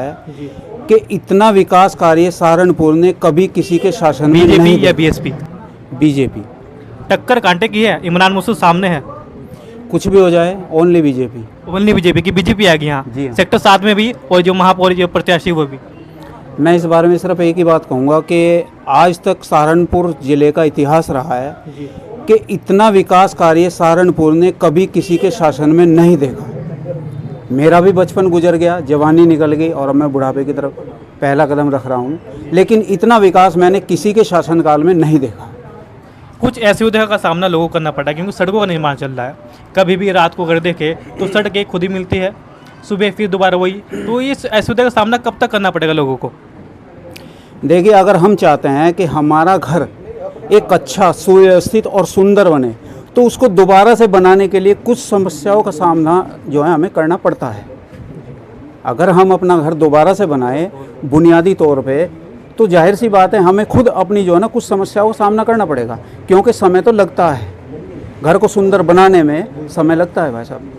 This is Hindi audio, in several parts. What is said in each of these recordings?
जी। कि इतना विकास कार्य सहारनपुर ने कभी किसी के शासन में नहीं बीजेपी या देखा। BSP BJP. टक्कर कांटे की है, इमरान मसूद सामने है। कुछ भी हो जाए, ओनली बीजेपी। ओनली बीजेपी की बीजेपी आ गई यहाँ जी हाँ। सेक्टर 7 में भी, और जो महापौर जो प्रत्याशी वो भी। मैं इस बारे में सिर्फ एक ही बात कहूँगा कि आज तक सहारनपुर ज़िले का इतिहास रहा है जी। कि इतना विकास कार्य सहारनपुर ने कभी किसी के शासन में नहीं देखा। मेरा भी बचपन गुजर गया, जवानी निकल गई और अब मैं बुढ़ापे की तरफ पहला कदम रख रहा हूँ, लेकिन इतना विकास मैंने किसी के शासनकाल में नहीं देखा। कुछ ऐसी सुविधा का सामना लोगों को करना पड़ा क्योंकि सड़कों का निर्माण चल रहा है। कभी भी रात को अगर देखे तो सड़कें खुद ही मिलती है, सुबह फिर दोबारा वही। तो ये असुविधा का सामना कब तक करना पड़ेगा लोगों को? देखिए, अगर हम चाहते हैं कि हमारा घर एक अच्छा सुव्यवस्थित और सुंदर बने, तो उसको दोबारा से बनाने के लिए कुछ समस्याओं का सामना जो है हमें करना पड़ता है। अगर हम अपना घर दोबारा से बनाएं बुनियादी तौर पे, तो जाहिर सी बात है हमें खुद अपनी जो है ना कुछ समस्याओं का सामना करना पड़ेगा, क्योंकि समय तो लगता है, घर को सुंदर बनाने में समय लगता है भाई साहब।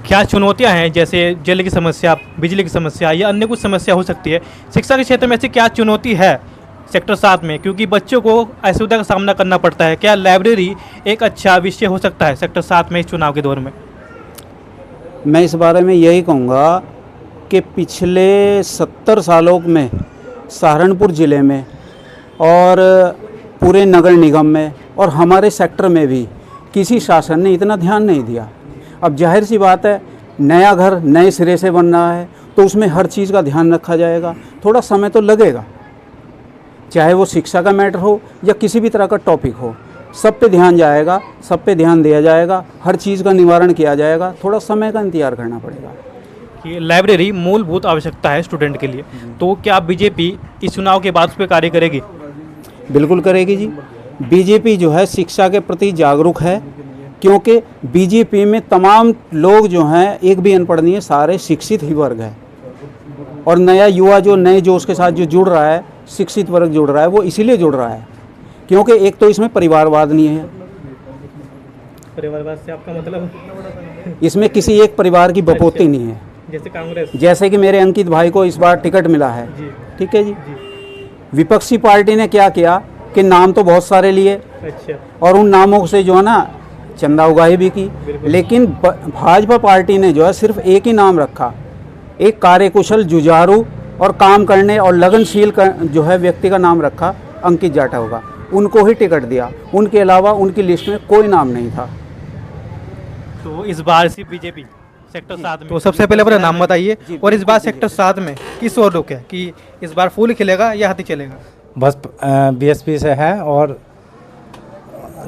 क्या चुनौतियां हैं, जैसे जल की समस्या, बिजली की समस्या या अन्य कुछ समस्या हो सकती है? शिक्षा के क्षेत्र में ऐसी क्या चुनौती है सेक्टर 7 में, क्योंकि बच्चों को असुविधा का सामना करना पड़ता है? क्या लाइब्रेरी एक अच्छा विषय हो सकता है सेक्टर 7 में इस चुनाव के दौर में? मैं इस बारे में यही कहूँगा कि पिछले 70 सालों में सहारनपुर ज़िले में और पूरे नगर निगम में और हमारे सेक्टर में भी किसी शासन ने इतना ध्यान नहीं दिया। अब जाहिर सी बात है, नया घर नए सिरे से बन रहा है, तो उसमें हर चीज़ का ध्यान रखा जाएगा, थोड़ा समय तो लगेगा। चाहे वो शिक्षा का मैटर हो या किसी भी तरह का टॉपिक हो, सब पे ध्यान जाएगा, सब पे ध्यान दिया जाएगा, हर चीज़ का निवारण किया जाएगा। थोड़ा समय का इंतजार करना पड़ेगा। कि लाइब्रेरी मूलभूत आवश्यकता है स्टूडेंट के लिए, तो क्या बीजेपी इस चुनाव के बाद उस पर कार्य करेगी? बिल्कुल करेगी जी। बीजेपी जो है शिक्षा के प्रति जागरूक है, क्योंकि बीजेपी में तमाम लोग जो हैं एक भी अनपढ़ नहीं है, सारे शिक्षित ही वर्ग है। और नया युवा जो नए जोश के साथ जो जुड़ रहा है, शिक्षित वर्ग जुड़ रहा है, वो इसीलिए जुड़ रहा है क्योंकि एक तो इसमें परिवारवाद नहीं है। परिवारवाद से आपका मतलब? इसमें किसी एक परिवार की बपोती नहीं है। जैसे कांग्रेस, जैसे कि मेरे अंकित भाई को इस बार टिकट मिला है, ठीक है जी। विपक्षी पार्टी ने क्या किया कि नाम तो बहुत सारे लिए, अच्छा, और उन नामों से जो है ना चंदा उगाही भी की, लेकिन भाजपा पार्टी ने जो है सिर्फ एक ही नाम रखा, एक कार्यकुशल, जुझारू और काम करने और लगनशील जो है व्यक्ति का नाम रखा, अंकित जाटव होगा। उनको ही टिकट दिया, उनके अलावा उनकी लिस्ट में कोई नाम नहीं था। तो इस बार सिर्फ बीजेपी सेक्टर 7 में। तो सबसे पहले अपना नाम बताइए, और इस बार सेक्टर 7 में किस ओर रुख है कि इस बार फूल खिलेगा या हाथी चलेगा? बस बीएसपी से है, और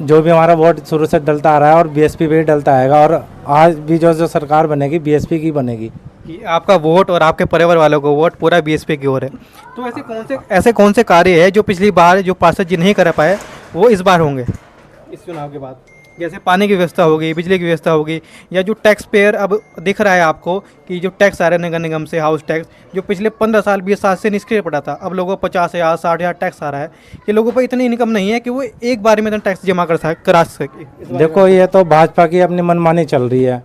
जो भी हमारा वोट शुरू से डलता आ रहा है और बीएसपी पे ही डलता आएगा, और आज भी जो सरकार बनेगी बीएसपी की बनेगी। कि आपका वोट और आपके परिवार वालों को वोट पूरा बीएसपी की ओर है। तो ऐसे कौन से कार्य है जो पिछली बार जो पार्षद जी नहीं कर पाए वो इस बार होंगे इस चुनाव के बाद? जैसे पानी की व्यवस्था होगी, बिजली की व्यवस्था होगी, या जो टैक्स पेयर अब दिख रहा है आपको कि जो टैक्स आ रहा है नगर निगम से, हाउस टैक्स, जो पिछले 15 साल 20 साल से निष्क्रिय पड़ा था, अब लोगों को 50,000 60,000 टैक्स आ रहा है कि लोगों पर इतनी इनकम नहीं है कि वो एक बार में टैक्स जमा करा सके। देखो, ये तो भाजपा की अपनी मनमानी चल रही है।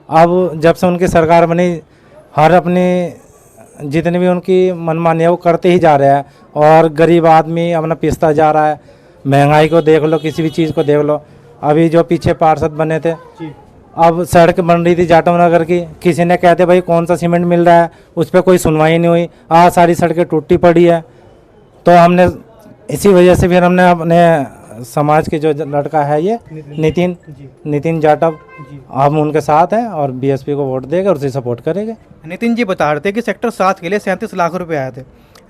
अब जब से उनकी सरकार बनी, हर अपनी जितनी भी उनकी मनमानी है वो करते ही जा रहे हैं, और गरीब आदमी अपना पिसता जा रहा है। महंगाई को देख लो, किसी भी चीज़ को देख लो। अभी जो पीछे पार्षद बने थे, अब सड़क बन रही थी जाटव नगर की, किसी ने कहते भाई कौन सा सीमेंट मिल रहा है, उस पर कोई सुनवाई नहीं हुई। आज सारी सड़कें टूटी पड़ी है। तो हमने इसी वजह से फिर हमने अपने समाज के जो लड़का है ये नितिन जाटव, हम उनके साथ हैं और बीएसपी को वोट देगा और उसे सपोर्ट करेंगे। नितिन जी बता रहे थे कि सेक्टर 7 के लिए 37 लाख रुपए आए थे,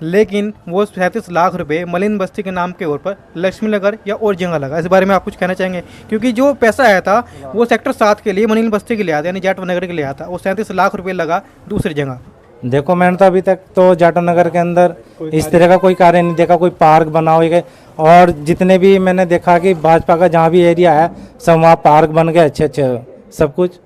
लेकिन वो 37 लाख रुपए मलिन बस्ती के नाम के ऊपर लक्ष्मी नगर या और जगह लगा। इस बारे में आप कुछ कहना चाहेंगे? क्योंकि जो पैसा आया था वो सेक्टर 7 के लिए मलिन बस्ती के लिए आया था, यानी जाटव नगर के लिए आया था, वो 37 लाख रुपए लगा दूसरी जगह। देखो, मैंने तो अभी तक तो जाटव नगर के अंदर इस तरह का कोई कार्य नहीं देखा, कोई पार्क बना हुआ, और जितने भी मैंने देखा कि भाजपा का जहाँ भी एरिया है सब वहाँ पार्क बन गए, अच्छे अच्छे सब कुछ।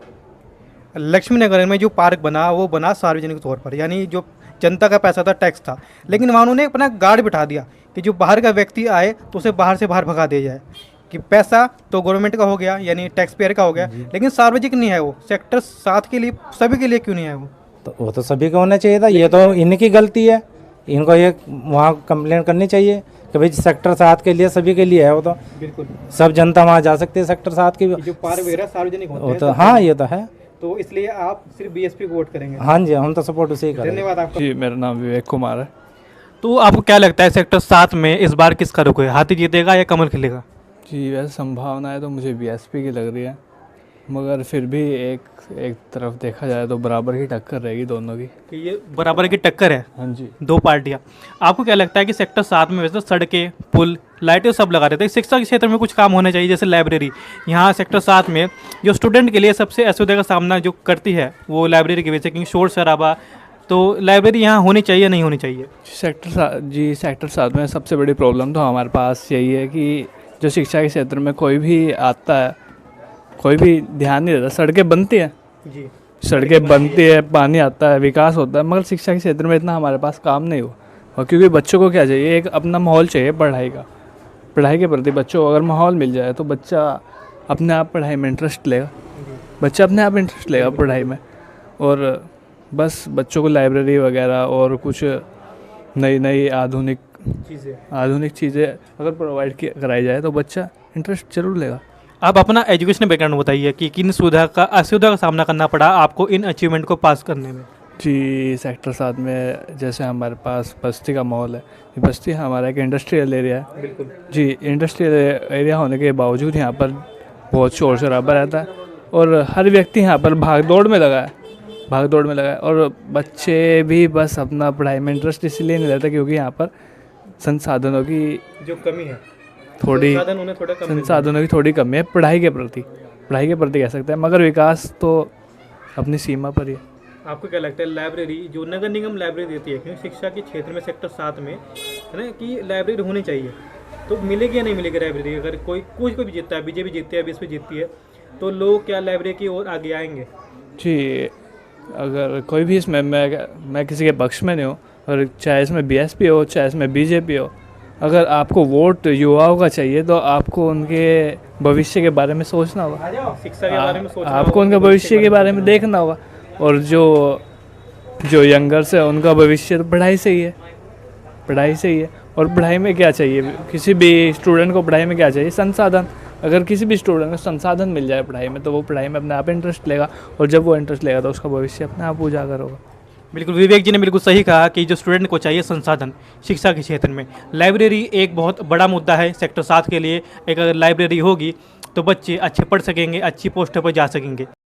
लक्ष्मी नगर में जो पार्क बना वो बना सार्वजनिक तौर पर, यानी जो जनता का पैसा था, टैक्स था, लेकिन वहाँ उन्होंने अपना गार्ड बिठा दिया कि जो बाहर का व्यक्ति आए तो उसे बाहर से बाहर भगा दिया जाए, कि पैसा तो गवर्नमेंट का हो गया, यानी टैक्स पेयर का हो गया, लेकिन सार्वजनिक नहीं है वो। सेक्टर 7 के लिए, सभी के लिए क्यों नहीं है वो? तो वो तो सभी को होना चाहिए था, ये तो इनकी गलती है। इनको ये वहाँ कंप्लेंट करनी चाहिए कि भाई सेक्टर 7 के लिए, सभी के लिए है वो तो, बिल्कुल। सब जनता वहाँ जा सकती है सेक्टर 7 की। जो पार्क वगैरह सार्वजनिक होते वो हैं तो हाँ, ये तो है। तो इसलिए आप सिर्फ बीएसपी को वोट करेंगे। हाँ जी, हम तो सपोर्ट उसी करेंगे। धन्यवाद आपका। जी, मेरा नाम विवेक कुमार है। तो आपको क्या लगता है सेक्टर 7 में इस बार किसका रुख है, हाथी जीतेगा या कमल खिलेगा? जी, वैसे संभावनाएं तो मुझे बीएसपी की लग रही है, मगर फिर भी एक तरफ देखा जाए तो बराबर की टक्कर रहेगी दोनों की। कि ये बराबर की टक्कर है, हाँ जी। दो पार्टियां। आपको क्या लगता है कि सेक्टर 7 में वैसे तो सड़कें, पुल, लाइटें सब लगा रहे थे, शिक्षा के क्षेत्र में कुछ काम होने चाहिए, जैसे लाइब्रेरी। यहाँ सेक्टर 7 में जो स्टूडेंट के लिए सबसे असुविधा का सामना जो करती है वो लाइब्रेरी की वजह से, क्योंकि शोर शराबा, तो लाइब्रेरी यहाँ होनी चाहिए नहीं होनी चाहिए? सेक्टर 7 में सबसे बड़ी प्रॉब्लम तो हमारे पास यही है कि जो शिक्षा के क्षेत्र में कोई भी आता है, कोई भी ध्यान नहीं देता। सड़कें बनती हैं जी, सड़कें बनती है, पानी आता है, विकास होता है, मगर शिक्षा के क्षेत्र में इतना हमारे पास काम नहीं हुआ। और क्योंकि बच्चों को क्या चाहिए, एक अपना माहौल चाहिए पढ़ाई का। पढ़ाई के प्रति बच्चों को अगर माहौल मिल जाए तो बच्चा अपने आप पढ़ाई में इंटरेस्ट लेगा, बच्चा अपने आप इंटरेस्ट लेगा पढ़ाई में। और बस बच्चों को लाइब्रेरी वगैरह और कुछ नई नई आधुनिक चीज़ें अगर प्रोवाइड कराई जाए तो बच्चा इंटरेस्ट जरूर लेगा। आप अपना एजुकेशन बैकग्राउंड बताइए कि किन असुविधा का सामना करना पड़ा आपको इन अचीवमेंट को पास करने में? जी, सेक्टर 7 में जैसे हमारे पास बस्ती का माहौल है, ये बस्ती हमारा एक इंडस्ट्रियल एरिया है। बिल्कुल जी, इंडस्ट्रियल एरिया होने के बावजूद यहाँ पर बहुत शोर शराबा रहता है और हर व्यक्ति यहाँ पर भाग दौड़ में लगा है और बच्चे भी बस अपना पढ़ाई में इंटरेस्ट इसलिए नहीं लेते क्योंकि यहाँ पर संसाधनों की जो कमी है, संसाधनों की थोड़ी कमी है पढ़ाई के प्रति कह सकते हैं, मगर विकास तो अपनी सीमा पर ही है। आपको क्या लगता है लाइब्रेरी जो नगर निगम लाइब्रेरी देती है, क्योंकि शिक्षा के क्षेत्र में सेक्टर 7 में है ना कि लाइब्रेरी होनी चाहिए, तो मिलेगी या नहीं मिलेगी लाइब्रेरी? अगर कोई भी जीतता है, बीजेपी जीतती है, बीएसपी जीतती है, तो लोग क्या लाइब्रेरी की ओर आगे आएंगे? जी, अगर कोई भी इसमें मैं किसी के पक्ष में नहीं हूँ, और चाहे इसमें बीएसपी हो चाहे इसमें बीजेपी हो, अगर आपको वोट युवाओं का चाहिए तो आपको उनके भविष्य के बारे में सोचना होगा, शिक्षा के बारे में सोचना आपको होगा, उनके भविष्य के बारे में देखना होगा। और जो यंगर्स है उनका भविष्य तो पढ़ाई से ही है। और पढ़ाई में क्या चाहिए, किसी भी स्टूडेंट को पढ़ाई में क्या चाहिए? संसाधन। अगर किसी भी स्टूडेंट को संसाधन मिल जाए पढ़ाई में तो वो पढ़ाई में अपने आप इंटरेस्ट लेगा, और जब वो इंटरेस्ट लेगा तो उसका भविष्य अपने आप उजागर होगा। बिल्कुल, विवेक जी ने बिल्कुल सही कहा कि जो स्टूडेंट को चाहिए संसाधन शिक्षा के क्षेत्र में, लाइब्रेरी एक बहुत बड़ा मुद्दा है सेक्टर 7 के लिए। एक अगर लाइब्रेरी होगी तो बच्चे अच्छे पढ़ सकेंगे, अच्छी पोस्टों पर जा सकेंगे।